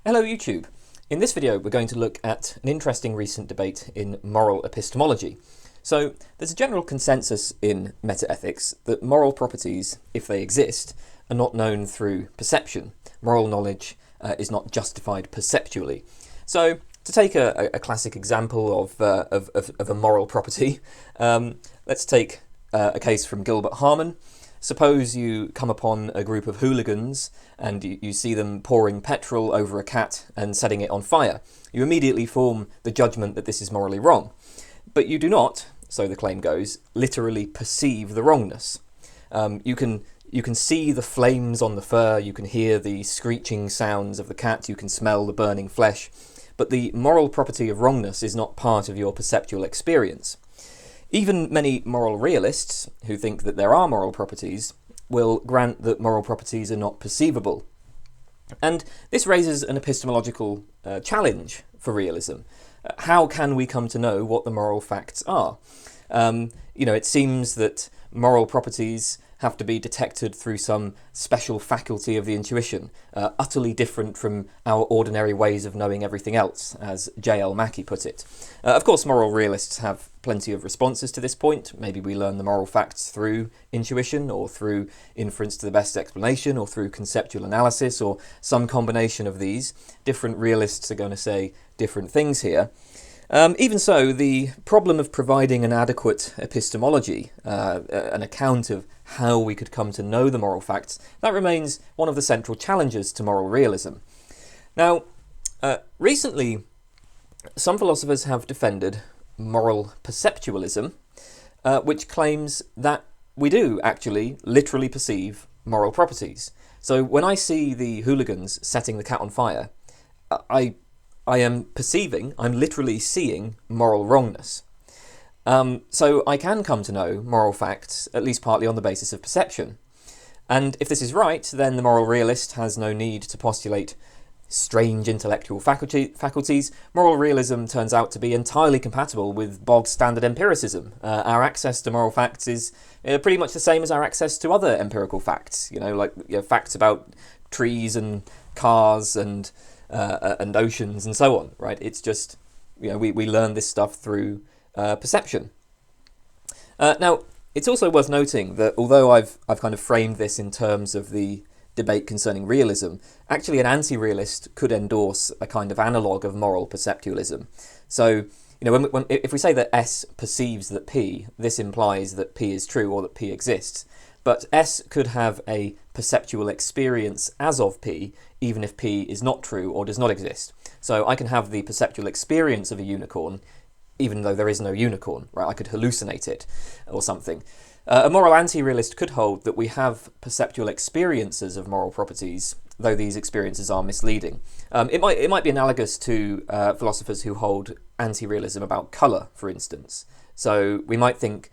Hello YouTube. In this video we're going to look at an interesting recent debate in moral epistemology. So there's a general consensus in metaethics that moral properties, if they exist, are not known through perception. Moral knowledge is not justified perceptually. So to take a classic example of a moral property, let's take a case from Gilbert Harman. Suppose you come upon a group of hooligans and you see them pouring petrol over a cat and setting it on fire. You immediately form the judgment that this is morally wrong. But you do not, so the claim goes, literally perceive the wrongness. You can see the flames on the fur, you can hear the screeching sounds of the cat, you can smell the burning flesh, but the moral property of wrongness is not part of your perceptual experience. Even many moral realists, who think that there are moral properties, will grant that moral properties are not perceivable. And this raises an epistemological challenge for realism. How can we come to know what the moral facts are? It seems that moral properties have to be detected through some special faculty of the intuition, utterly different from our ordinary ways of knowing everything else, as J.L. Mackie put it. Of course, moral realists have plenty of responses to this point. Maybe we learn the moral facts through intuition, or through inference to the best explanation, or through conceptual analysis, or some combination of these. Different realists are going to say different things here. Even so, the problem of providing an adequate epistemology, an account of how we could come to know the moral facts, that remains one of the central challenges to moral realism. Now, recently, some philosophers have defended moral perceptualism, which claims that we do actually literally perceive moral properties. So when I see the hooligans setting the cat on fire, I am perceiving, I'm literally seeing moral wrongness. So I can come to know moral facts, at least partly on the basis of perception. And if this is right, then the moral realist has no need to postulate strange intellectual faculties. Moral realism turns out to be entirely compatible with bog standard empiricism. Our access to moral facts is pretty much the same as our access to other empirical facts, facts about trees and cars and oceans and so on, right? It's just, we learn this stuff through perception. Now, it's also worth noting that although I've kind of framed this in terms of the debate concerning realism, actually an anti-realist could endorse a kind of analogue of moral perceptualism. So, if we say that S perceives that P, this implies that P is true or that P exists. But S could have a perceptual experience as of P, even if P is not true or does not exist. So I can have the perceptual experience of a unicorn, even though there is no unicorn, right? I could hallucinate it or something. A moral anti-realist could hold that we have perceptual experiences of moral properties, though these experiences are misleading. It might be analogous to philosophers who hold anti-realism about colour, for instance. So we might think,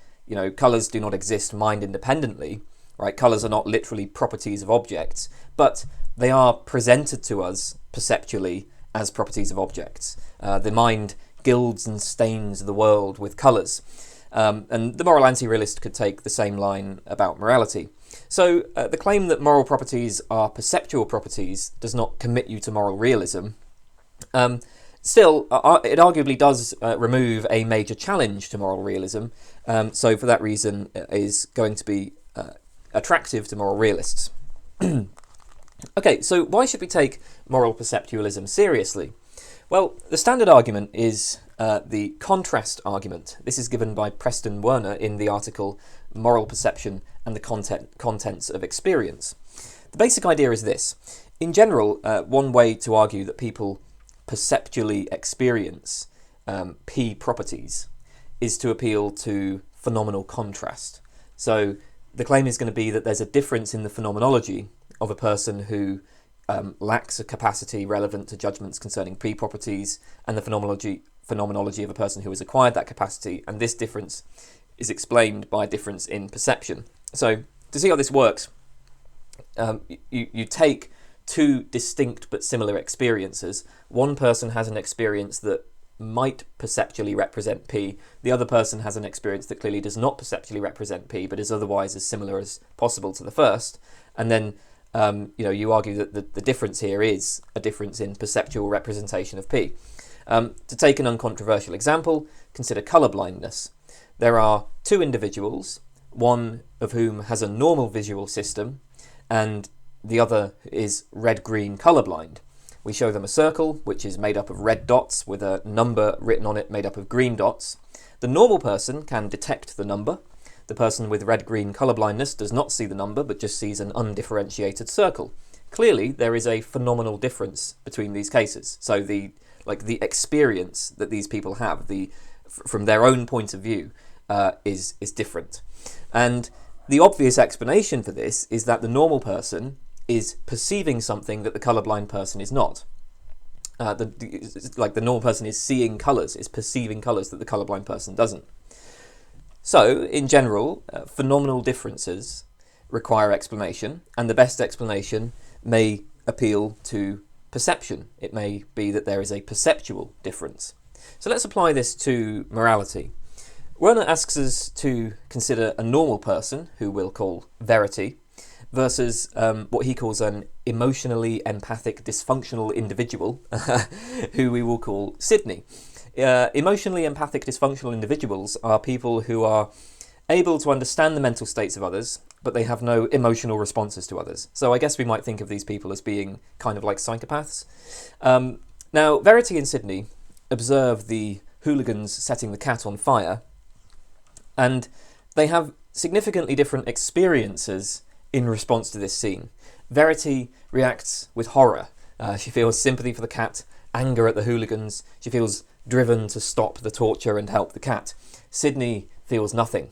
colours do not exist mind independently, right? Colours are not literally properties of objects, but they are presented to us perceptually as properties of objects. The mind gilds and stains the world with colours. And the moral anti-realist could take the same line about morality. So the claim that moral properties are perceptual properties does not commit you to moral realism. Still, it arguably does remove a major challenge to moral realism. So for that reason, it is going to be attractive to moral realists. Okay, so why should we take moral perceptualism seriously? Well, the standard argument is the contrast argument. This is given by Preston Werner in the article Moral Perception and the Contents of Experience. The basic idea is this. In general, one way to argue that people perceptually experience P properties is to appeal to phenomenal contrast. So the claim is going to be that there's a difference in the phenomenology of a person who lacks a capacity relevant to judgments concerning P properties and the phenomenology of a person who has acquired that capacity, and this difference is explained by a difference in perception. So to see how this works, you take two distinct but similar experiences. One person has an experience that might perceptually represent P, the other person has an experience that clearly does not perceptually represent P but is otherwise as similar as possible to the first, and then you argue that the difference here is a difference in perceptual representation of P. To take an uncontroversial example, consider colour blindness. There are two individuals, one of whom has a normal visual system and the other is red-green colourblind. We show them a circle which is made up of red dots with a number written on it made up of green dots. The normal person can detect the number. The person with red-green colourblindness does not see the number but just sees an undifferentiated circle. Clearly there is a phenomenal difference between these cases. So the experience that these people have, from their own point of view, is different. And the obvious explanation for this is that the normal person is perceiving something that the colourblind person is not. The normal person is seeing colours, is perceiving colours that the colourblind person doesn't. So, in general, phenomenal differences require explanation, and the best explanation may appeal to perception. It may be that there is a perceptual difference. So let's apply this to morality. Werner asks us to consider a normal person, who we'll call Verity, versus what he calls an emotionally empathic dysfunctional individual, who we will call Sydney. Emotionally empathic dysfunctional individuals are people who are able to understand the mental states of others, but they have no emotional responses to others. So I guess we might think of these people as being kind of like psychopaths. Now, Verity and Sydney observe the hooligans setting the cat on fire, and they have significantly different experiences in response to this scene. Verity reacts with horror. She feels sympathy for the cat, anger at the hooligans. She feels driven to stop the torture and help the cat. Sydney feels nothing.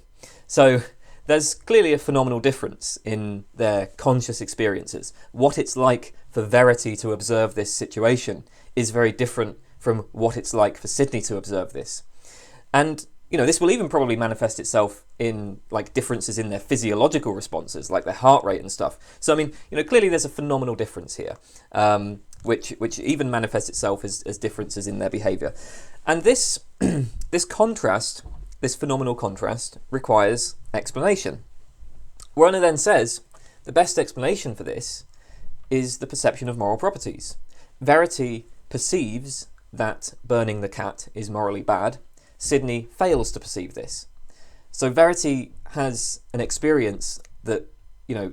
So there's clearly a phenomenal difference in their conscious experiences. What it's like for Verity to observe this situation is very different from what it's like for Sydney to observe this. And this will even probably manifest itself in differences in their physiological responses, like their heart rate and stuff. So clearly there's a phenomenal difference here, which even manifests itself as differences in their behaviour. And this contrast, this phenomenal contrast, requires explanation. Werner then says the best explanation for this is the perception of moral properties. Verity perceives that burning the cat is morally bad. Sydney fails to perceive this. So Verity has an experience that,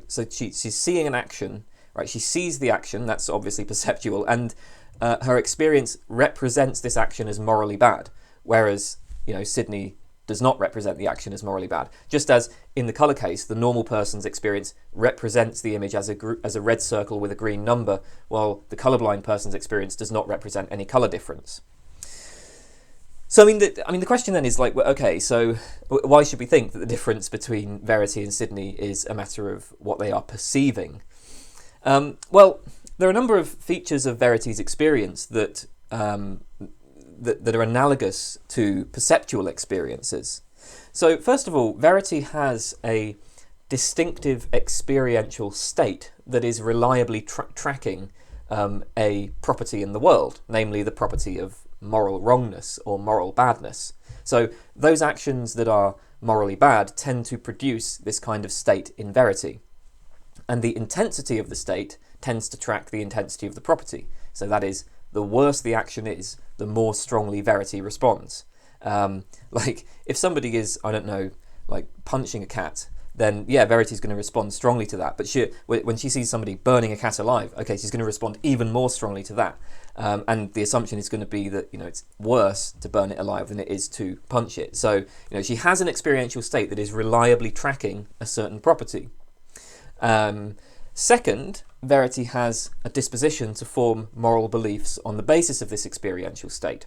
so she's seeing an action, right? She sees the action, that's obviously perceptual, and her experience represents this action as morally bad, whereas, Sydney does not represent the action as morally bad. Just as in the colour case, the normal person's experience represents the image as a red circle with a green number, while the colourblind person's experience does not represent any colour difference. So the question then is okay, so why should we think that the difference between Verity and Sydney is a matter of what they are perceiving? Well, there are a number of features of Verity's experience that are analogous to perceptual experiences. So first of all, Verity has a distinctive experiential state that is reliably tracking a property in the world, namely the property of moral wrongness or moral badness. So those actions that are morally bad tend to produce this kind of state in Verity. And the intensity of the state tends to track the intensity of the property. So that is, the worse the action is, the more strongly Verity responds. If somebody is, punching a cat, then yeah, Verity's going to respond strongly to that. But when she sees somebody burning a cat alive, okay, she's going to respond even more strongly to that. And the assumption is going to be that, it's worse to burn it alive than it is to punch it. So, she has an experiential state that is reliably tracking a certain property. Second, Verity has a disposition to form moral beliefs on the basis of this experiential state.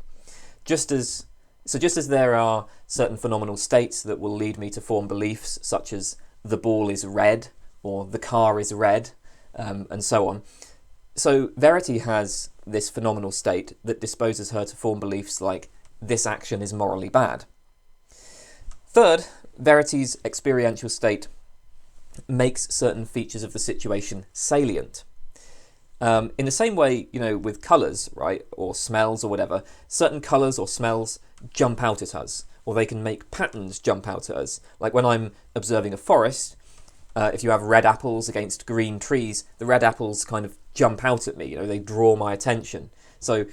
Just as there are certain phenomenal states that will lead me to form beliefs such as the ball is red or the car is red, and so on. So Verity has this phenomenal state that disposes her to form beliefs like this action is morally bad. Third, Verity's experiential state makes certain features of the situation salient. In the same way, with colours, right, or smells or whatever, certain colours or smells jump out at us, or they can make patterns jump out at us. Like when I'm observing a forest, if you have red apples against green trees, the red apples kind of jump out at me, you know, they draw my attention. So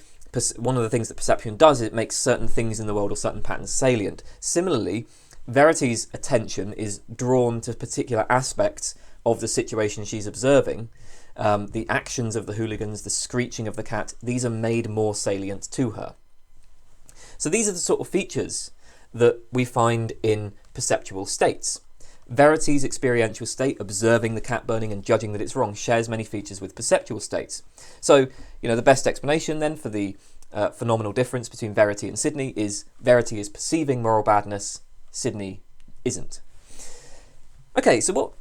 one of the things that perception does is it makes certain things in the world or certain patterns salient. Similarly, Verity's attention is drawn to particular aspects of the situation she's observing. The actions of the hooligans, the screeching of the cat, these are made more salient to her. So these are the sort of features that we find in perceptual states. Verity's experiential state, observing the cat burning and judging that it's wrong, shares many features with perceptual states. So, you know, the best explanation then for the phenomenal difference between Verity and Sydney is Verity is perceiving moral badness, Sydney isn't. Okay, so what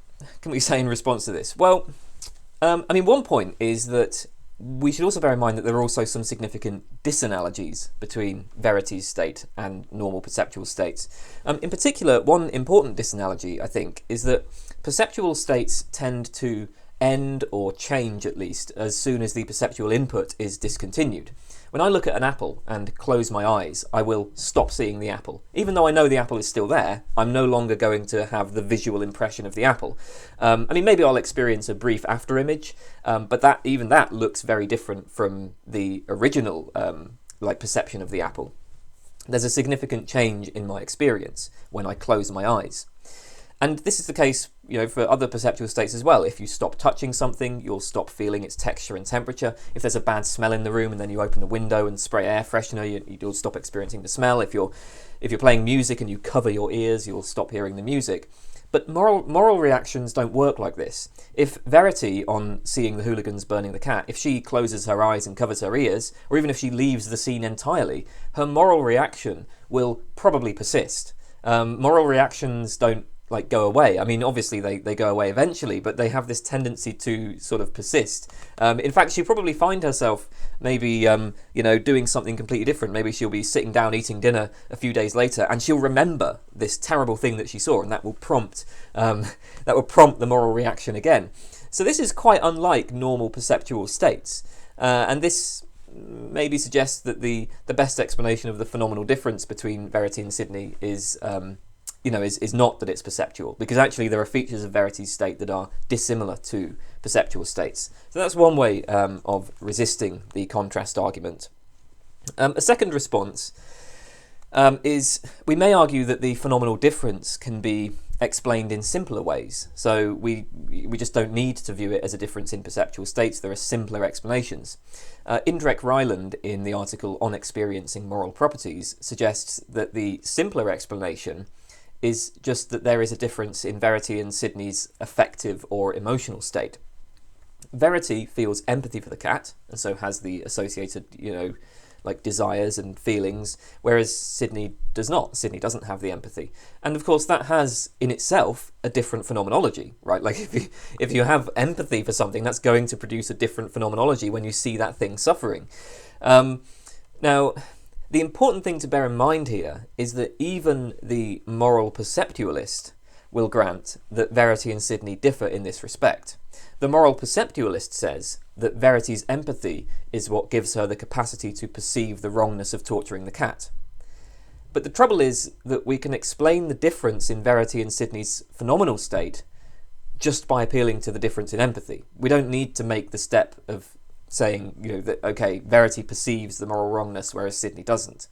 can we say in response to this? Well, I mean, one point is that we should also bear in mind that there are also some significant disanalogies between Verity's state and normal perceptual states. In particular, one important disanalogy, I think, is that perceptual states tend to end or change, at least, as soon as the perceptual input is discontinued. When I look at an apple and close my eyes, I will stop seeing the apple. Even though I know the apple is still there, I'm no longer going to have the visual impression of the apple. I mean, maybe I'll experience a brief after image, but even that looks very different from the original perception of the apple. There's a significant change in my experience when I close my eyes. And this is the case, you know, for other perceptual states as well. If you stop touching something, you'll stop feeling its texture and temperature. If there's a bad smell in the room and then you open the window and spray air freshener, you'll stop experiencing the smell. If you're playing music and you cover your ears, you'll stop hearing the music. But moral reactions don't work like this. If Verity, on seeing the hooligans burning the cat, if she closes her eyes and covers her ears, or even if she leaves the scene entirely, her moral reaction will probably persist. Moral reactions don't go away. I mean, obviously they go away eventually, but they have this tendency to sort of persist. In fact, she'll probably find herself maybe, doing something completely different. Maybe she'll be sitting down eating dinner a few days later, and she'll remember this terrible thing that she saw, and that will prompt the moral reaction again. So this is quite unlike normal perceptual states, and this maybe suggests that the best explanation of the phenomenal difference between Verity and Sydney is not that it's perceptual, because actually there are features of Verity's state that are dissimilar to perceptual states. So that's one way of resisting the contrast argument. A second response is we may argue that the phenomenal difference can be explained in simpler ways. So we just don't need to view it as a difference in perceptual states. There are simpler explanations. Indrek Ryland, in the article on experiencing moral properties, suggests that the simpler explanation is just that there is a difference in Verity and Sydney's affective or emotional state. Verity feels empathy for the cat, and so has the associated, desires and feelings, whereas Sydney does not. Sydney doesn't have the empathy. And of course that has, in itself, a different phenomenology, right? Like if you have empathy for something, that's going to produce a different phenomenology when you see that thing suffering. Now, the important thing to bear in mind here is that even the moral perceptualist will grant that Verity and Sydney differ in this respect. The moral perceptualist says that Verity's empathy is what gives her the capacity to perceive the wrongness of torturing the cat. But the trouble is that we can explain the difference in Verity and Sydney's phenomenal state just by appealing to the difference in empathy. We don't need to make the step of saying, that, okay, Verity perceives the moral wrongness, whereas Sydney doesn't.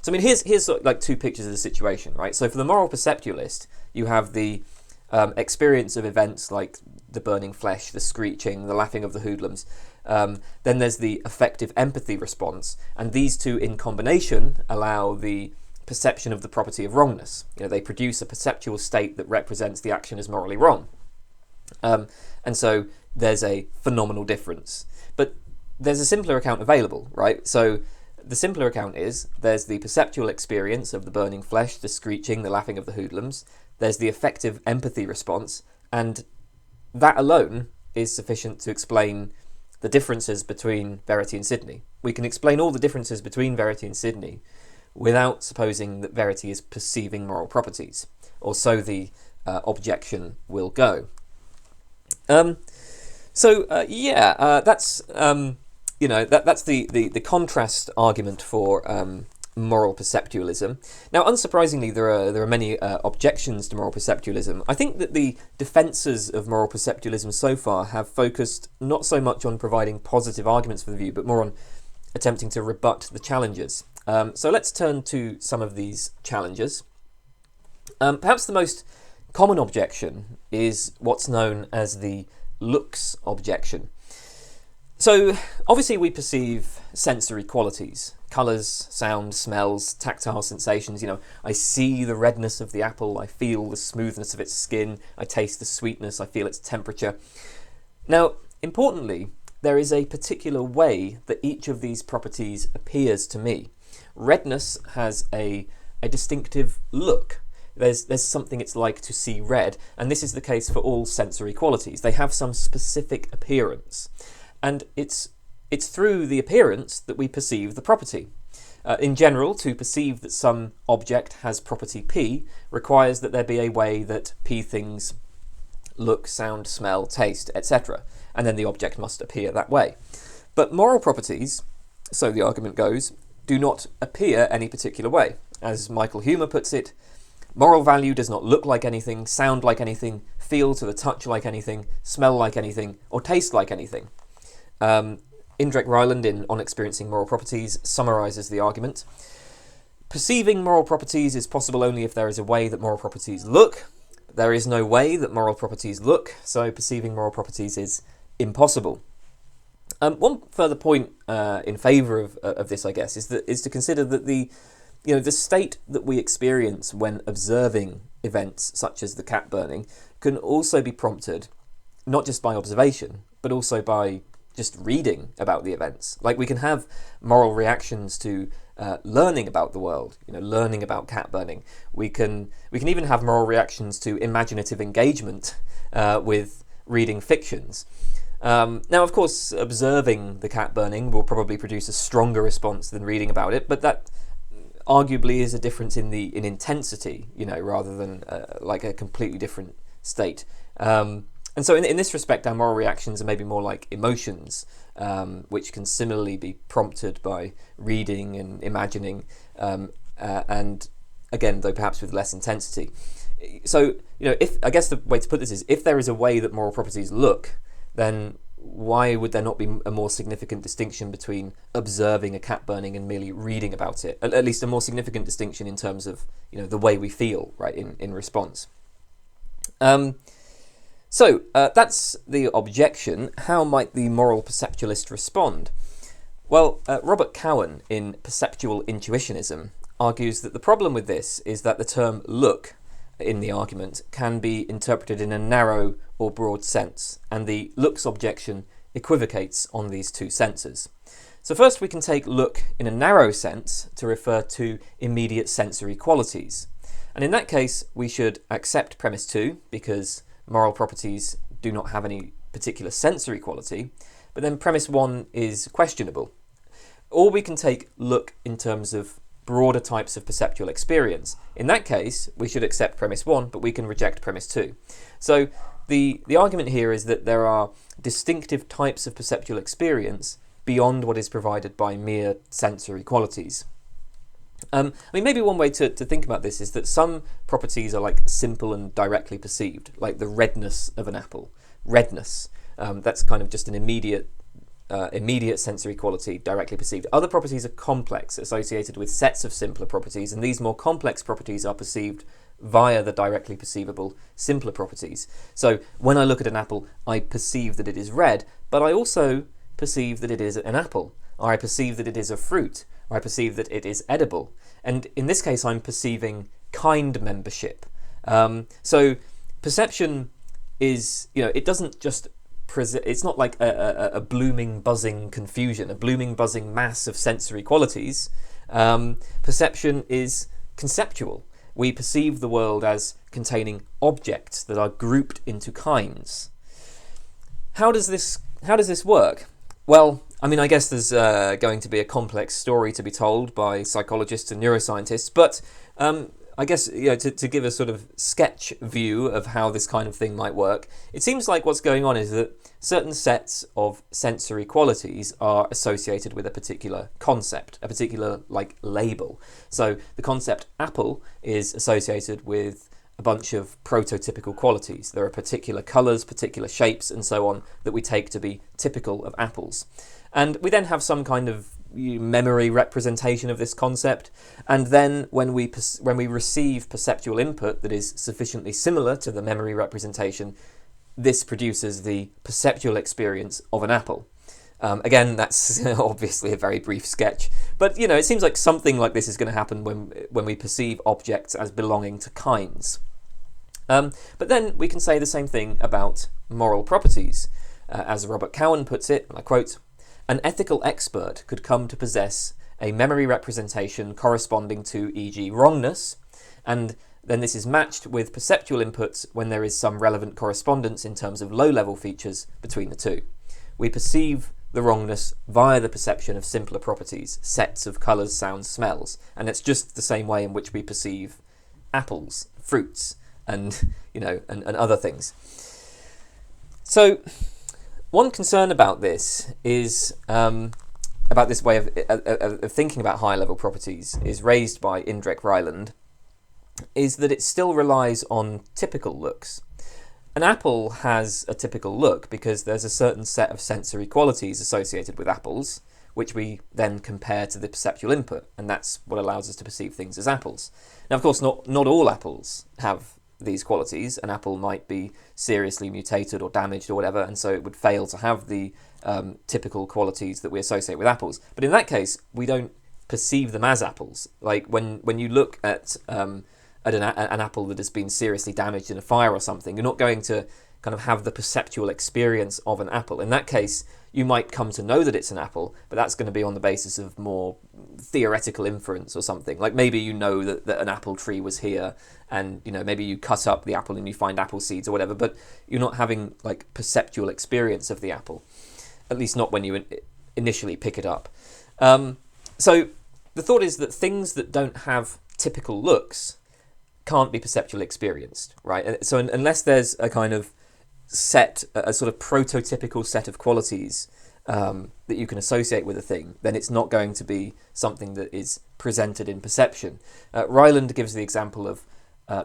So, I mean, here's two pictures of the situation, right? So for the moral perceptualist, you have the experience of events like the burning flesh, the screeching, the laughing of the hoodlums. Then there's the affective empathy response, and these two in combination allow the perception of the property of wrongness. They produce a perceptual state that represents the action as morally wrong. And so there's a phenomenal difference. But there's a simpler account available, right? So the simpler account is there's the perceptual experience of the burning flesh, the screeching, the laughing of the hoodlums. There's the affective empathy response, and that alone is sufficient to explain the differences between Verity and Sydney. We can explain all the differences between Verity and Sydney without supposing that Verity is perceiving moral properties, or so the objection will go. That's that's the contrast argument for moral perceptualism. Now, unsurprisingly, there are many objections to moral perceptualism. I think that the defences of moral perceptualism so far have focused not so much on providing positive arguments for the view, but more on attempting to rebut the challenges. So let's turn to some of these challenges. Perhaps the most common objection is what's known as the looks objection. So obviously we perceive sensory qualities, colours, sounds, smells, tactile sensations. I see the redness of the apple, I feel the smoothness of its skin, I taste the sweetness, I feel its temperature. Now, importantly, there is a particular way that each of these properties appears to me. Redness has a distinctive look. There's something it's like to see red, and this is the case for all sensory qualities. They have some specific appearance. And it's through the appearance that we perceive the property. In general, to perceive that some object has property P requires that there be a way that P things look, sound, smell, taste, etc. And then the object must appear that way. But moral properties, so the argument goes, do not appear any particular way. As Michael Huemer puts it, moral value does not look like anything, sound like anything, feel to the touch like anything, smell like anything, or taste like anything. Indrek Ryland in On Experiencing Moral Properties summarises the argument. Perceiving moral properties is possible only if there is a way that moral properties look. There is no way that moral properties look, so perceiving moral properties is impossible. One further point in favour of this, I guess, is to consider that the state that we experience when observing events such as the cat burning can also be prompted not just by observation, but also by just reading about the events. Like, we can have moral reactions to learning about the world, learning about cat burning. We can even have moral reactions to imaginative engagement with reading fictions. Now, of course, observing the cat burning will probably produce a stronger response than reading about it, but that arguably is a difference in intensity, rather than like a completely different state. And so in this respect, our moral reactions are maybe more like emotions, which can similarly be prompted by reading and imagining, and again, though perhaps with less intensity. So, I guess the way to put this is, if there is a way that moral properties look, then why would there not be a more significant distinction between observing a cat burning and merely reading about it? At least a more significant distinction in terms of, the way we feel, right, in response. So that's the objection. How might the moral perceptualist respond? Well, Robert Cowan in Perceptual Intuitionism argues that the problem with this is that the term look in the argument can be interpreted in a narrow or broad sense, and the looks objection equivocates on these two senses. So first we can take look in a narrow sense to refer to immediate sensory qualities. And in that case, we should accept premise 2, because moral properties do not have any particular sensory quality, but then premise 1 is questionable. Or we can take look in terms of broader types of perceptual experience. In that case, we should accept premise 1, but we can reject premise 2. So the argument here is that there are distinctive types of perceptual experience beyond what is provided by mere sensory qualities. Maybe one way to think about this is that some properties are like simple and directly perceived, like the redness of an apple. Redness, that's kind of just an immediate sensory quality directly perceived. Other properties are complex, associated with sets of simpler properties, and these more complex properties are perceived via the directly perceivable simpler properties. So when I look at an apple, I perceive that it is red, but I also perceive that it is an apple, or I perceive that it is a fruit, or I perceive that it is edible. And in this case, I'm perceiving kind membership. So perception is, it doesn't just it's not like a blooming, buzzing confusion, a blooming, buzzing mass of sensory qualities. Perception is conceptual. We perceive the world as containing objects that are grouped into kinds. How does this work? Well, I guess there's going to be a complex story to be told by psychologists and neuroscientists, but I guess to give a sort of sketch view of how this kind of thing might work, it seems like what's going on is that certain sets of sensory qualities are associated with a particular concept, a particular label. So the concept apple is associated with a bunch of prototypical qualities. There are particular colours, particular shapes, and so on that we take to be typical of apples. And we then have some kind of memory representation of this concept, and then when we receive perceptual input that is sufficiently similar to the memory representation, this produces the perceptual experience of an apple. Again, that's obviously a very brief sketch, but it seems like something like this is going to happen when we perceive objects as belonging to kinds. But then we can say the same thing about moral properties. As Robert Cowan puts it, and I quote, "An ethical expert could come to possess a memory representation corresponding to, e.g., wrongness, and then this is matched with perceptual inputs when there is some relevant correspondence in terms of low-level features between the two. We perceive the wrongness via the perception of simpler properties, sets of colours, sounds, smells, and it's just the same way in which we perceive apples, fruits, and other things." So one concern about this is about this way of thinking about higher level properties is raised by Indrek Ryland, is that it still relies on typical looks. An apple has a typical look because there's a certain set of sensory qualities associated with apples, which we then compare to the perceptual input, and that's what allows us to perceive things as apples. Now, of course, not all apples have these qualities. An apple might be seriously mutated or damaged or whatever, and so it would fail to have the typical qualities that we associate with apples. But in that case, we don't perceive them as apples. Like when you look at an apple that has been seriously damaged in a fire or something, you're not going to kind of have the perceptual experience of an apple. In that case, you might come to know that it's an apple, but that's going to be on the basis of more theoretical inference or something. Like maybe you know that an apple tree was here, and maybe you cut up the apple and you find apple seeds or whatever, but you're not having perceptual experience of the apple, at least not when you initially pick it up. So the thought is that things that don't have typical looks can't be perceptually experienced, right? So unless there's a kind of a sort of prototypical set of qualities that you can associate with a thing, then it's not going to be something that is presented in perception. Ryland gives the example of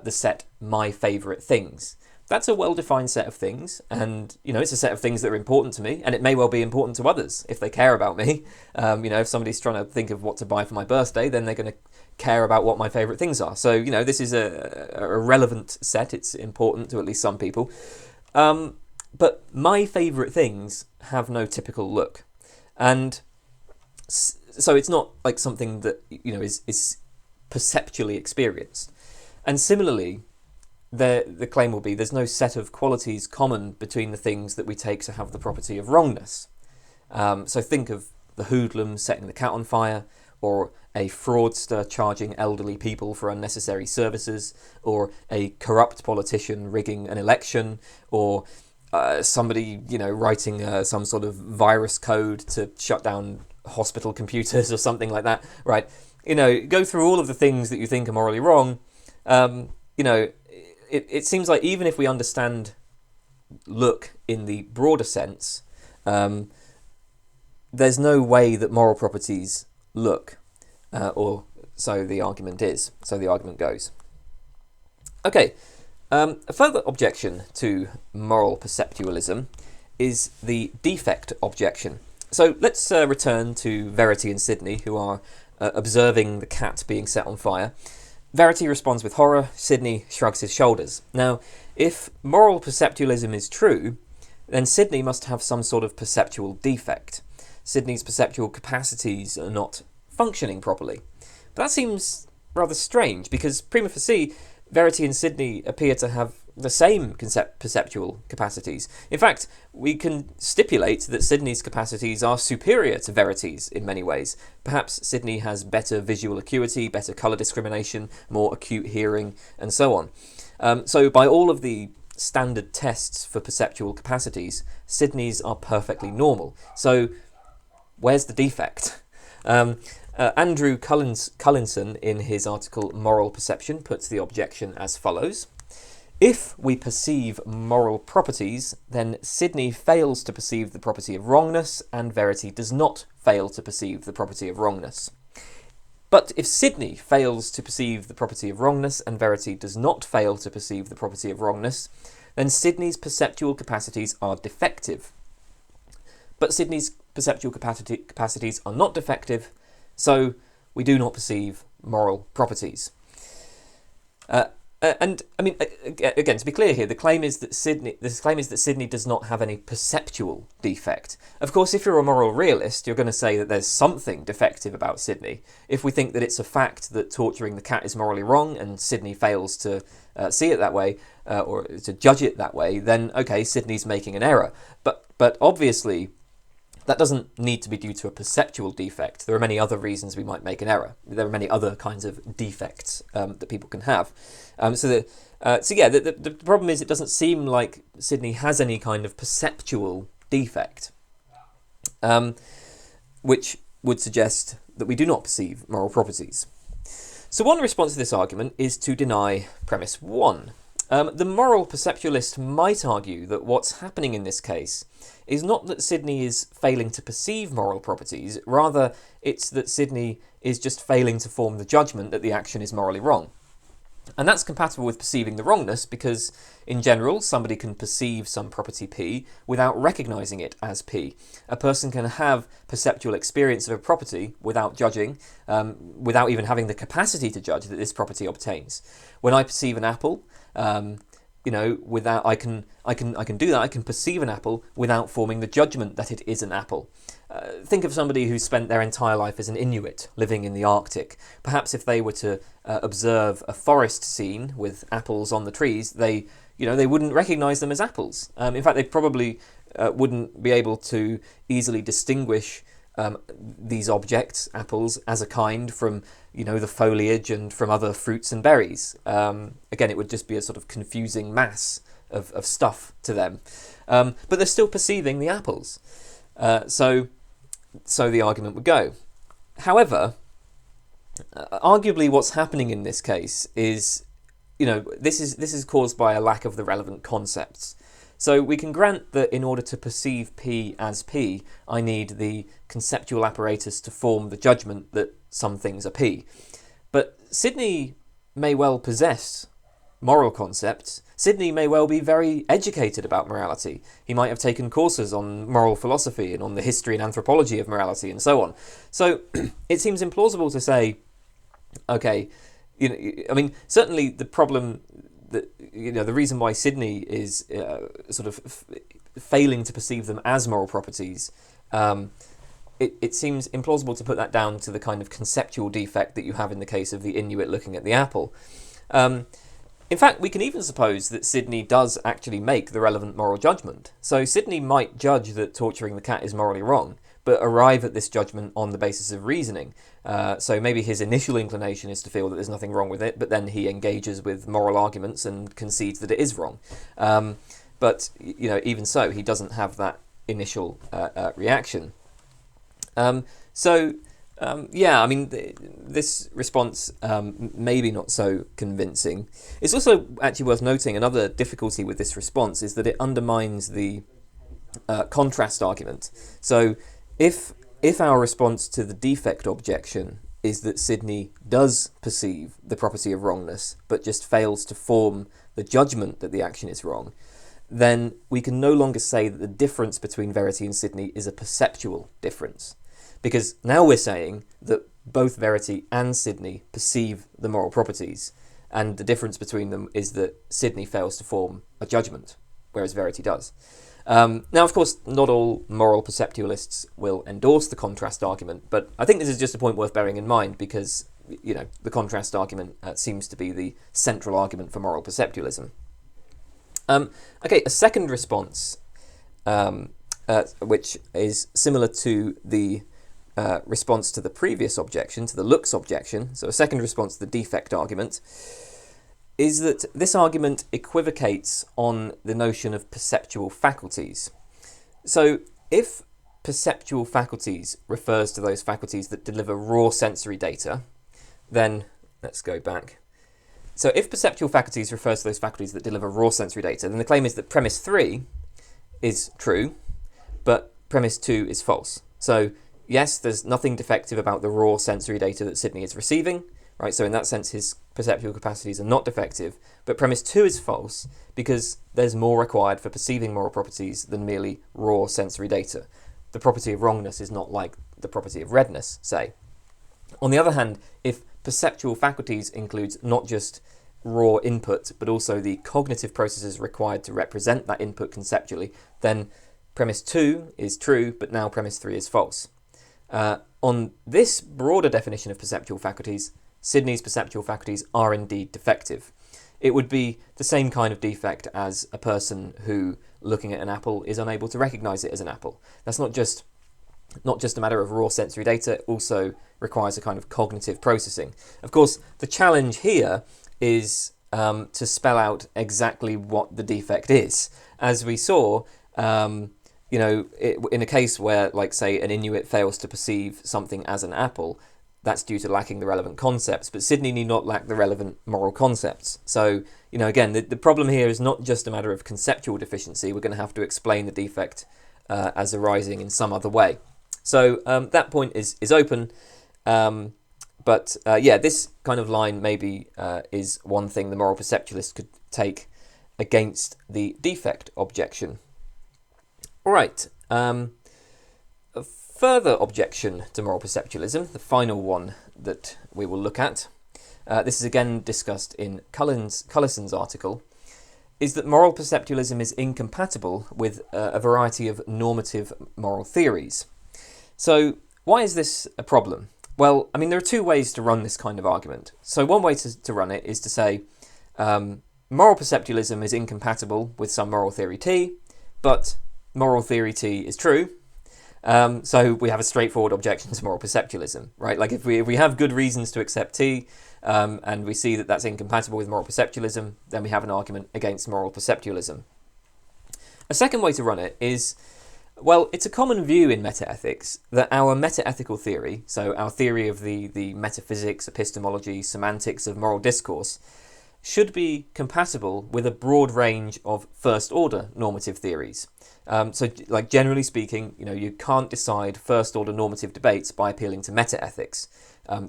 the set my favourite things. That's a well-defined set of things, and it's a set of things that are important to me, and it may well be important to others if they care about me. If somebody's trying to think of what to buy for my birthday, then they're going to care about what my favourite things are. So this is a relevant set. It's important to at least some people. But my favourite things have no typical look, and so it's not like something that is perceptually experienced. And similarly, the claim will be there's no set of qualities common between the things that we take to have the property of wrongness. So think of the hoodlum setting the cat on fire, or a fraudster charging elderly people for unnecessary services, or a corrupt politician rigging an election, or somebody writing some sort of virus code to shut down hospital computers or something like that, right? Go through all of the things that you think are morally wrong. It seems like even if we understand look in the broader sense, there's no way that moral properties look, or so the argument is, so the argument goes. Okay, a further objection to moral perceptualism is the defect objection. So let's return to Verity and Sydney, who are observing the cat being set on fire. Verity responds with horror, Sydney shrugs his shoulders. Now, if moral perceptualism is true, then Sydney must have some sort of perceptual defect. Sydney's perceptual capacities are not functioning properly. But that seems rather strange, because prima facie, Verity and Sydney appear to have the same perceptual capacities. In fact, we can stipulate that Sydney's capacities are superior to Verity's in many ways. Perhaps Sydney has better visual acuity, better colour discrimination, more acute hearing, and so on. So by all of the standard tests for perceptual capacities, Sydney's are perfectly normal. So where's the defect? Andrew Cullinson, in his article Moral Perception, puts the objection as follows. If we perceive moral properties, then Sidney fails to perceive the property of wrongness, and Verity does not fail to perceive the property of wrongness. But if Sidney fails to perceive the property of wrongness, and Verity does not fail to perceive the property of wrongness, then Sidney's perceptual capacities are defective. But Sidney's perceptual capacities are not defective, so we do not perceive moral properties. And I mean, again, to be clear here, the claim is that Sidney does not have any perceptual defect. Of course, if you're a moral realist, you're going to say that there's something defective about Sidney. If we think that it's a fact that torturing the cat is morally wrong, and Sidney fails to see it that way, or to judge it that way, then okay, Sidney's making an error. But obviously, that doesn't need to be due to a perceptual defect. There are many other reasons we might make an error. There are many other kinds of defects that people can have. So the problem is it doesn't seem like Sidney has any kind of perceptual defect, which would suggest that we do not perceive moral properties. So one response to this argument is to deny premise 1. The moral perceptualist might argue that what's happening in this case is not that Sidney is failing to perceive moral properties, rather it's that Sidney is just failing to form the judgment that the action is morally wrong. And that's compatible with perceiving the wrongness because, in general, somebody can perceive some property P without recognising it as P. A person can have perceptual experience of a property without judging, without even having the capacity to judge that this property obtains. When I perceive an apple, without I can do that. I can perceive an apple without forming the judgment that it is an apple. Think of somebody who spent their entire life as an Inuit living in the Arctic. Perhaps if they were to observe a forest scene with apples on the trees, they wouldn't recognise them as apples. In fact, they probably wouldn't be able to easily distinguish these objects, apples, as a kind from the foliage and from other fruits and berries. Again, it would just be a sort of confusing mass of stuff to them. But they're still perceiving the apples. So the argument would go. However, arguably what's happening in this case is, this is caused by a lack of the relevant concepts. So we can grant that in order to perceive P as P, I need the conceptual apparatus to form the judgment that some things are P. But Sidney may well possess moral concepts. Sidney may well be very educated about morality. He might have taken courses on moral philosophy and on the history and anthropology of morality and so on. So it seems implausible to say, okay, certainly the problem that, the reason why Sidney is sort of failing to perceive them as moral properties, it seems implausible to put that down to the kind of conceptual defect that you have in the case of the Inuit looking at the apple. In fact, we can even suppose that Sidney does actually make the relevant moral judgment. So Sidney might judge that torturing the cat is morally wrong, but arrive at this judgment on the basis of reasoning. So maybe his initial inclination is to feel that there's nothing wrong with it, but then he engages with moral arguments and concedes that it is wrong. But even so, he doesn't have that initial reaction. This response maybe not so convincing. It's also actually worth noting another difficulty with this response is that it undermines the contrast argument. So if our response to the defect objection is that Sidney does perceive the property of wrongness, but just fails to form the judgment that the action is wrong, then we can no longer say that the difference between Verity and Sidney is a perceptual difference. Because now we're saying that both Verity and Sidney perceive the moral properties, and the difference between them is that Sidney fails to form a judgment, whereas Verity does. Now, of course, not all moral perceptualists will endorse the contrast argument, but I think this is just a point worth bearing in mind because, the contrast argument seems to be the central argument for moral perceptualism. Okay, a second response, which is similar to the response to the previous objection, to the looks objection, so a second response to the defect argument, is that this argument equivocates on the notion of perceptual faculties. So if perceptual faculties refers to those faculties that deliver raw sensory data, then, let's go back, So if perceptual faculties refers to those faculties that deliver raw sensory data, then the claim is that premise 3 is true, but premise 2 is false. So yes, there's nothing defective about the raw sensory data that Sydney is receiving, right? So in that sense, his perceptual capacities are not defective, but premise 2 is false because there's more required for perceiving moral properties than merely raw sensory data. The property of wrongness is not like the property of redness, say. On the other hand, if perceptual faculties includes not just raw input, but also the cognitive processes required to represent that input conceptually, then premise 2 is true, but now premise 3 is false. On this broader definition of perceptual faculties, Sydney's perceptual faculties are indeed defective. It would be the same kind of defect as a person who, looking at an apple, is unable to recognise it as an apple. That's not just a matter of raw sensory data, it also requires a kind of cognitive processing. Of course, the challenge here is to spell out exactly what the defect is. As we saw, in a case where, like, say, an Inuit fails to perceive something as an apple, that's due to lacking the relevant concepts, but Sydney need not lack the relevant moral concepts. So, again, the problem here is not just a matter of conceptual deficiency. We're going to have to explain the defect as arising in some other way. So that point is open, but this kind of line maybe is one thing the moral perceptualist could take against the defect objection. All right. A further objection to moral perceptualism, the final one that we will look at, this is again discussed in Cullison's article, is that moral perceptualism is incompatible with a variety of normative moral theories. So why is this a problem? Well, I mean, there are two ways to run this kind of argument. So one way to run it is to say moral perceptualism is incompatible with some moral theory T, but moral theory T is true. So we have a straightforward objection to moral perceptualism, right? Like if we have good reasons to accept T, and we see that that's incompatible with moral perceptualism, then we have an argument against moral perceptualism. A second way to run it is, well, it's a common view in metaethics that our metaethical theory, so our theory of the metaphysics, epistemology, semantics of moral discourse, should be compatible with a broad range of first-order normative theories. So, like, generally speaking, you can't decide first-order normative debates by appealing to metaethics.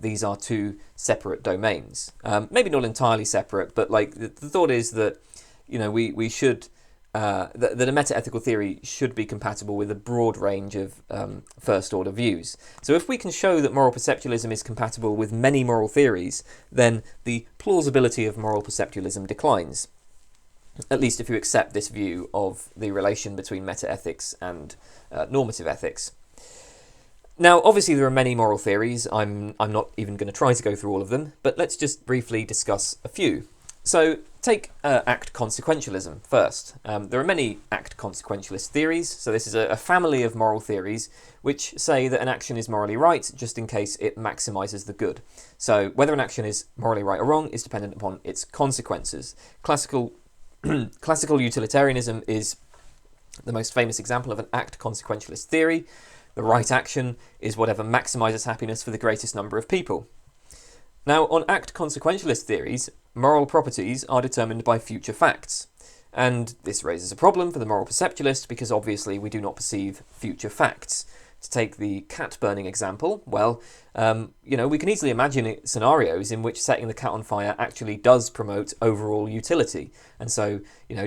These are two separate domains. Maybe not entirely separate, but like the thought is that we should that a metaethical theory should be compatible with a broad range of first-order views. So if we can show that moral perceptualism is compatible with many moral theories, then the plausibility of moral perceptualism declines. At least if you accept this view of the relation between metaethics and normative ethics. Now, obviously, there are many moral theories. I'm not even going to try to go through all of them, but let's just briefly discuss a few. So take act consequentialism first. There are many act consequentialist theories. So this is a family of moral theories which say that an action is morally right just in case it maximizes the good. So whether an action is morally right or wrong is dependent upon its consequences. Classical utilitarianism is the most famous example of an act consequentialist theory. The right action is whatever maximizes happiness for the greatest number of people. Now, on act consequentialist theories, moral properties are determined by future facts. And this raises a problem for the moral perceptualist because obviously we do not perceive future facts. To take the cat burning example, well, we can easily imagine scenarios in which setting the cat on fire actually does promote overall utility, and so,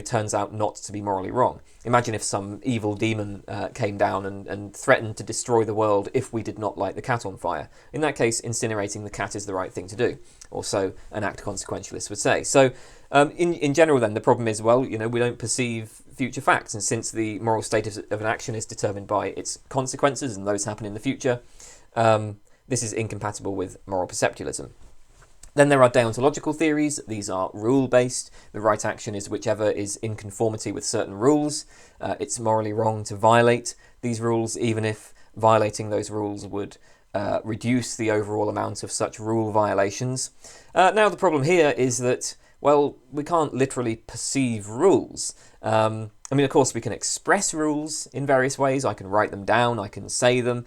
turns out not to be morally wrong. Imagine if some evil demon came down and threatened to destroy the world if we did not light the cat on fire. In that case, incinerating the cat is the right thing to do, or so an act consequentialist would say. So, in general then, the problem is, well, we don't perceive future facts, and since the moral status of an action is determined by its consequences, and those happen in the future, this is incompatible with moral perceptualism. Then there are deontological theories. These are rule-based. The right action is whichever is in conformity with certain rules. It's morally wrong to violate these rules, even if violating those rules would reduce the overall amount of such rule violations. Now the problem here is that, well, we can't literally perceive rules. Of course, we can express rules in various ways. I can write them down, I can say them.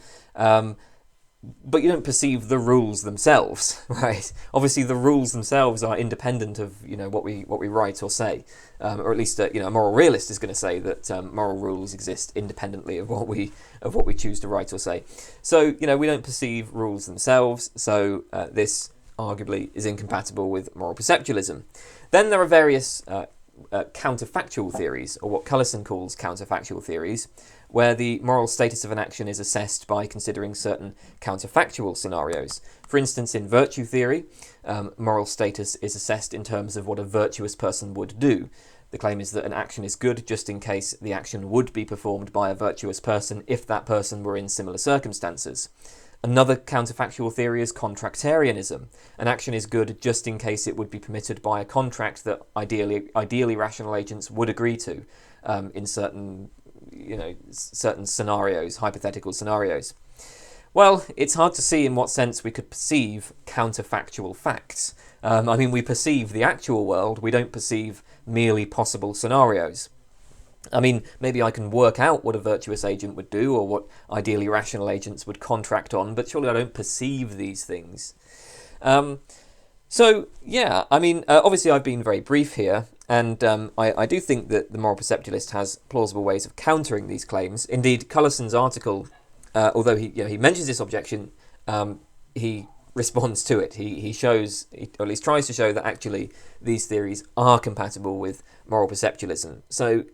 but you don't perceive the rules themselves, right? Obviously, the rules themselves are independent of what we write or say, or at least a moral realist is going to say that moral rules exist independently of what we choose to write or say. So we don't perceive rules themselves. So this arguably is incompatible with moral perceptualism. Then there are various counterfactual theories, or what Cullison calls counterfactual theories, where the moral status of an action is assessed by considering certain counterfactual scenarios. For instance, in virtue theory, moral status is assessed in terms of what a virtuous person would do. The claim is that an action is good just in case the action would be performed by a virtuous person if that person were in similar circumstances. Another counterfactual theory is contractarianism. An action is good just in case it would be permitted by a contract that ideally rational agents would agree to in certain scenarios, hypothetical scenarios. Well, it's hard to see in what sense we could perceive counterfactual facts. We perceive the actual world, we don't perceive merely possible scenarios. Maybe I can work out what a virtuous agent would do or what ideally rational agents would contract on, but surely I don't perceive these things. Obviously I've been very brief here, and I do think that the moral perceptualist has plausible ways of countering these claims. Indeed, Cullison's article, although he mentions this objection, he responds to it. He shows, or at least tries to show, that actually these theories are compatible with moral perceptualism. So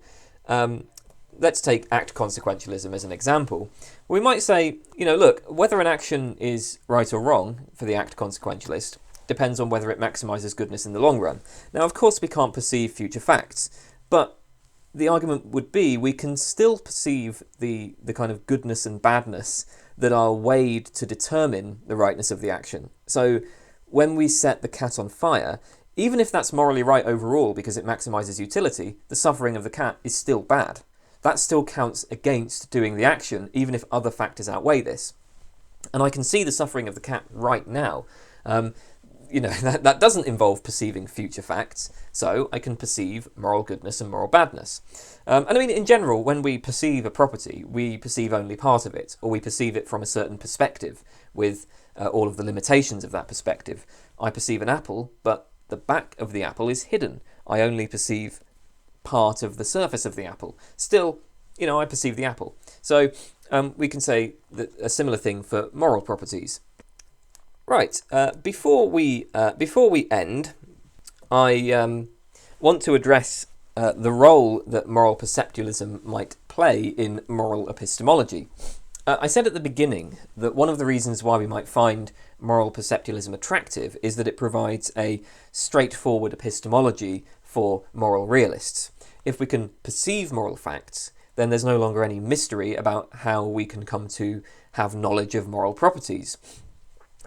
let's take act consequentialism as an example. We might say, look, whether an action is right or wrong for the act consequentialist depends on whether it maximises goodness in the long run. Now, of course, we can't perceive future facts, but the argument would be we can still perceive the kind of goodness and badness that are weighed to determine the rightness of the action. So when we set the cat on fire, even if that's morally right overall because it maximises utility, the suffering of the cat is still bad. That still counts against doing the action, even if other factors outweigh this. And I can see the suffering of the cat right now. That doesn't involve perceiving future facts, so I can perceive moral goodness and moral badness. In general, when we perceive a property, we perceive only part of it, or we perceive it from a certain perspective, with all of the limitations of that perspective. I perceive an apple, but the back of the apple is hidden. I only perceive part of the surface of the apple. Still, I perceive the apple. So we can say that a similar thing for moral properties. Right. Before we end, I want to address the role that moral perceptualism might play in moral epistemology. I said at the beginning that one of the reasons why we might find moral perceptualism attractive is that it provides a straightforward epistemology for moral realists. If we can perceive moral facts, then there's no longer any mystery about how we can come to have knowledge of moral properties.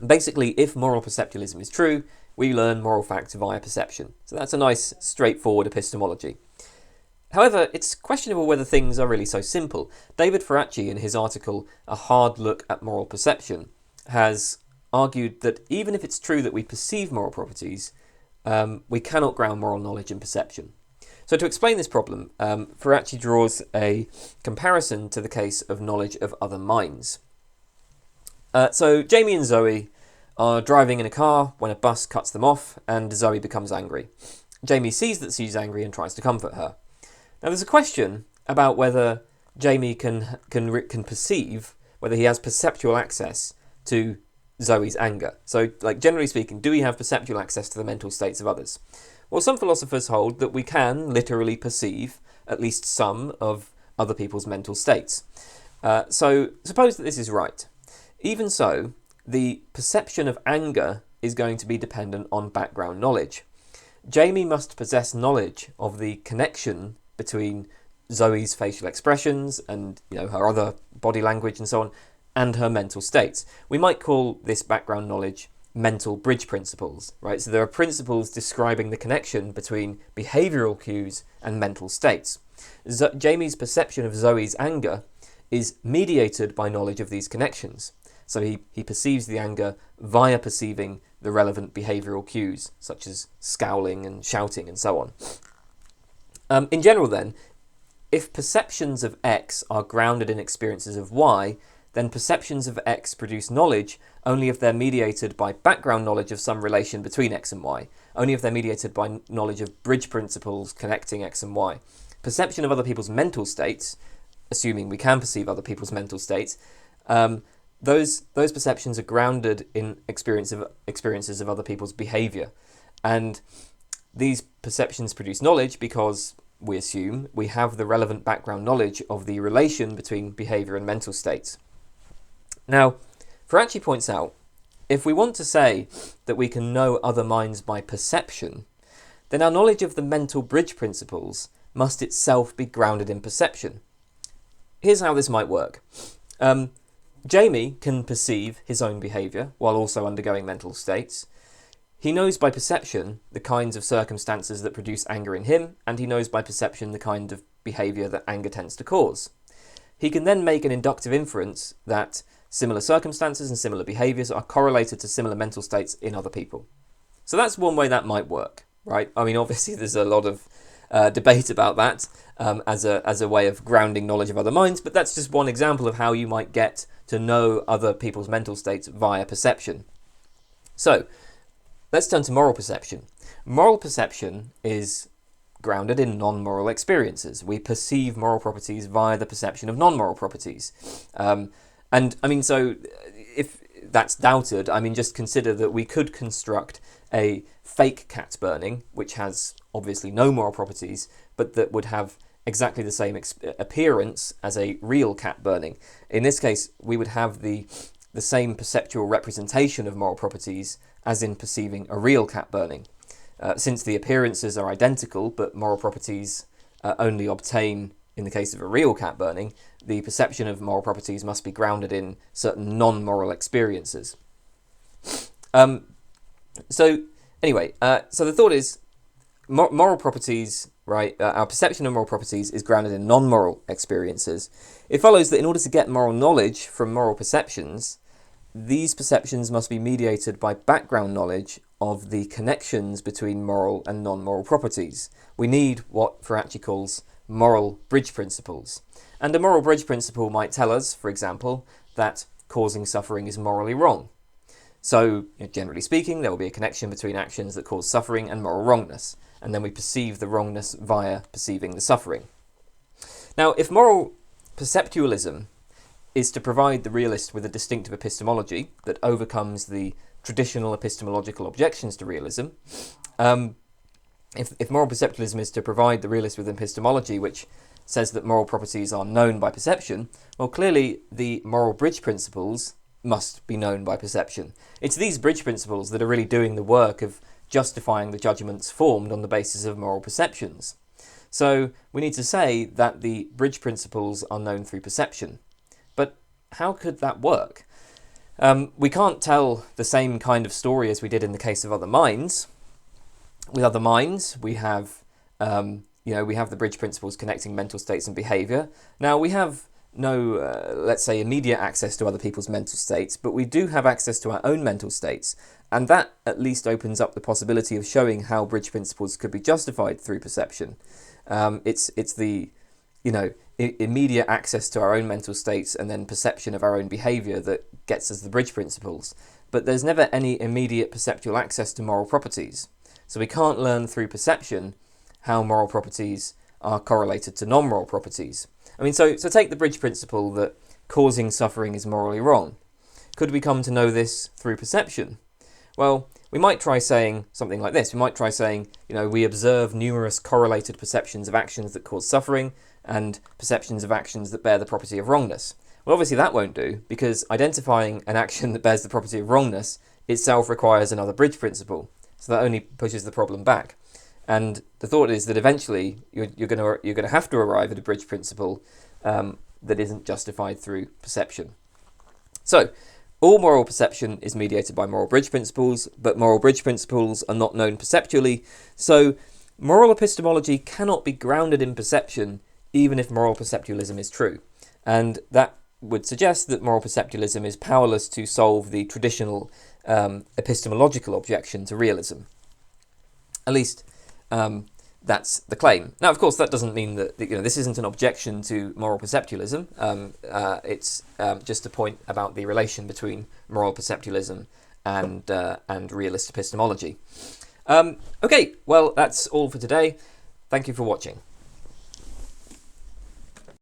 Basically, if moral perceptualism is true, we learn moral facts via perception. So that's a nice, straightforward epistemology. However, it's questionable whether things are really so simple. David Ferracci, in his article A Hard Look at Moral Perception, has argued that even if it's true that we perceive moral properties, we cannot ground moral knowledge in perception. So to explain this problem, Ferracci draws a comparison to the case of knowledge of other minds. So Jamie and Zoe are driving in a car when a bus cuts them off, and Zoe becomes angry. Jamie sees that she's angry and tries to comfort her. Now there's a question about whether Jamie can perceive, whether he has perceptual access to Zoe's anger. So, generally speaking, do we have perceptual access to the mental states of others? Well, some philosophers hold that we can literally perceive at least some of other people's mental states. So suppose that this is right. Even so, the perception of anger is going to be dependent on background knowledge. Jamie must possess knowledge of the connection between Zoe's facial expressions and her other body language and so on, and her mental states. We might call this background knowledge mental bridge principles, right? So there are principles describing the connection between behavioural cues and mental states. Jamie's perception of Zoe's anger is mediated by knowledge of these connections. So he perceives the anger via perceiving the relevant behavioural cues, such as scowling and shouting and so on. In general then, if perceptions of X are grounded in experiences of Y, then perceptions of X produce knowledge only if they're mediated by background knowledge of some relation between X and Y, only if they're mediated by knowledge of bridge principles connecting X and Y. Perception of other people's mental states, assuming we can perceive other people's mental states, those perceptions are grounded in experiences of other people's behaviour. And these perceptions produce knowledge because we assume we have the relevant background knowledge of the relation between behaviour and mental states. Now, Ferracci points out, if we want to say that we can know other minds by perception, then our knowledge of the mental bridge principles must itself be grounded in perception. Here's how this might work. Jamie can perceive his own behaviour while also undergoing mental states. He knows by perception the kinds of circumstances that produce anger in him, and he knows by perception the kind of behaviour that anger tends to cause. He can then make an inductive inference that similar circumstances and similar behaviours are correlated to similar mental states in other people. So that's one way that might work, right? I mean, obviously there's a lot of debate about that as a way of grounding knowledge of other minds, but that's just one example of how you might get to know other people's mental states via perception. So, let's turn to moral perception. Moral perception is grounded in non-moral experiences. We perceive moral properties via the perception of non-moral properties. And I mean, so if that's doubted, I mean, just consider that we could construct a fake cat burning, which has obviously no moral properties, but that would have exactly the same appearance as a real cat burning. In this case, we would have the same perceptual representation of moral properties as in perceiving a real cat burning. Since the appearances are identical, but moral properties only obtain in the case of a real cat burning, the perception of moral properties must be grounded in certain non-moral experiences. So the thought is, moral properties, right? Our perception of moral properties is grounded in non-moral experiences. It follows that in order to get moral knowledge from moral perceptions, these perceptions must be mediated by background knowledge of the connections between moral and non-moral properties. We need what Ferracci calls moral bridge principles. And a moral bridge principle might tell us, for example, that causing suffering is morally wrong. So, generally speaking, there will be a connection between actions that cause suffering and moral wrongness, and then we perceive the wrongness via perceiving the suffering. Now, if moral perceptualism is to provide the realist with a distinctive epistemology that overcomes the traditional epistemological objections to realism, if moral perceptualism is to provide the realist with epistemology which says that moral properties are known by perception, well, clearly the moral bridge principles must be known by perception. It's these bridge principles that are really doing the work of justifying the judgments formed on the basis of moral perceptions. So we need to say that the bridge principles are known through perception. But how could that work? We can't tell the same kind of story as we did in the case of other minds. With other minds, we have the bridge principles connecting mental states and behaviour. Now, we have no, let's say, immediate access to other people's mental states, but we do have access to our own mental states, and that at least opens up the possibility of showing how bridge principles could be justified through perception. It's the, immediate access to our own mental states and then perception of our own behaviour that gets us the bridge principles. But there's never any immediate perceptual access to moral properties. So we can't learn through perception how moral properties are correlated to non-moral properties. I mean, so take the bridge principle that causing suffering is morally wrong. Could we come to know this through perception? Well, we might try saying something like this. We might try saying, we observe numerous correlated perceptions of actions that cause suffering and perceptions of actions that bear the property of wrongness. Well, obviously that won't do, because identifying an action that bears the property of wrongness itself requires another bridge principle. So that only pushes the problem back. And the thought is that eventually you're going to have to arrive at a bridge principle that isn't justified through perception. So, all moral perception is mediated by moral bridge principles, but moral bridge principles are not known perceptually. So, moral epistemology cannot be grounded in perception, even if moral perceptualism is true. And that would suggest that moral perceptualism is powerless to solve the traditional epistemological objection to realism. At least, That's the claim. Now, of course, that doesn't mean that this isn't an objection to moral perceptualism. It's just a point about the relation between moral perceptualism and realist epistemology. Okay, well, that's all for today. Thank you for watching.